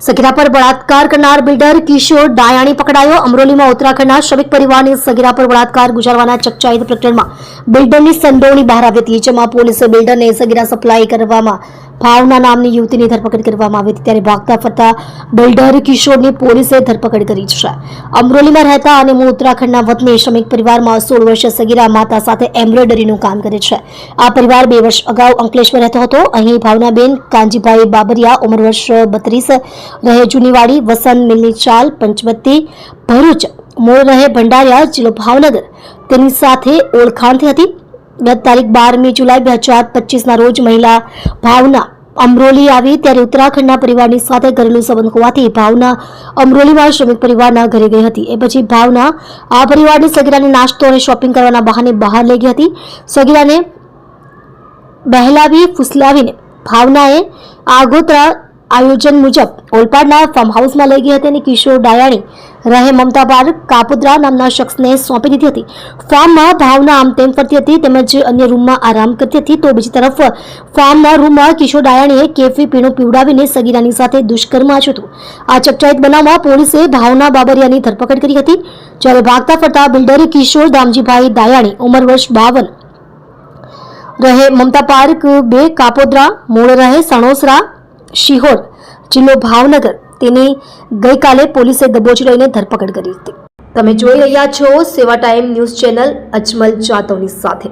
સગીરા પર બળાત્કાર કરનાર બિલ્ડર કિશોર ડાયાણી પકડાયો। અમરોલીમાં ઉત્તરાખંડના શ્રમિક પરિવારની સગીરા પર બળાત્કાર ગુજારવાના ચકચારિત પ્રકરણમાં બિલ્ડરની સંડોવણી બહાર આવી હતી, જેમાં પોલીસે બિલ્ડરને સગીરા સપ્લાય કરવામાં ભાવના નામની યુવતીની ધરપકડ કરવામાં આવી હતી। ત્યારે ભાગતા ફરતા બિલ્ડર કિશોરની પોલીસે ધરપકડ કરી છે। અમરોલીમાં રહેતા અને મૂળ ઉત્તરાખંડના વતની શ્રમિક પરિવારમાં 16 વર્ષીય સગીરા માતા સાથે એમ્બ્રોઇડરીનું કામ કરે છે। આ પરિવાર 2 વર્ષ અગાઉ અંકલેશ્વર રહેતો હતો। અહીં ભાવનાબેન કાંજીભાઈ બાબરિયા ઉંમર વર્ષ 32 રહે જૂનીવાડી વસંત મિલની ચાલ પંચવટી ભરૂચ, મૂળ રહે ભંડારિયા જિલ્લો ભાવનગર, તેની સાથે ઓળખાણથી હતી। ગત તારીખ 12મી જુલાઈ 2025ના રોજ મહિલા ભાવના અમરોલી આવી ત્યારે ઉત્તરાખંડના પરિવારની સાથે ઘરેલું સંબંધ હોવાથી ભાવના અમરોલીમાં શ્રમિક પરિવારના ઘરે ગઈ હતી। એ પછી ભાવના આ પરિવારની સગીરાને નાસ્તો અને શોપિંગ કરવાના બહાને બહાર લઈ ગઈ હતી। સગીરાને બહેલાવી ફુસલાવીને ભાવનાએ આગોતરા આયોજન મુજબ ઓલપાડના ફાર્મ હાઉસમાં લઈ ગઈ હતી અને કિશોર ડાયાણી રહે મમતા પાર્ક કાપોદ્રા નામના શખ્સને સોંપી દીધી હતી। ફાર્મમાં ભાવના આમ તેમ ફરતી હતી તેમજ અન્ય રૂમમાં આરામ કરતી હતી, તો બીજી તરફ ફાર્મના રૂમમાં કિશોર ડાયાણીએ કેફી પીણું પીવડાવીને સગીરાની સાથે દુષ્કર્મ આચર્યું હતું। આ ચકચારિત બનાવમાં પોલીસે ભાવના બાબરિયાની ધરપકડ કરી હતી, જ્યારે ભાગતા ફરતા બિલ્ડર કિશોર દામજીભાઈ ડાયાણી ઉંમર વર્ષ 52 રહે મમતા પાર્ક 2 કાપોદ્રા, મૂળ રહે સણોસરા શિહોર જિલ્લો ભાવનગર, તેની ગઈકાલે પોલીસે દબોચી લઈને ધરપકડ કરી હતી। તમે જોઈ રહ્યા છો સેવા ટાઈમ ન્યૂઝ ચેનલ અજમલ જાદવની સાથે।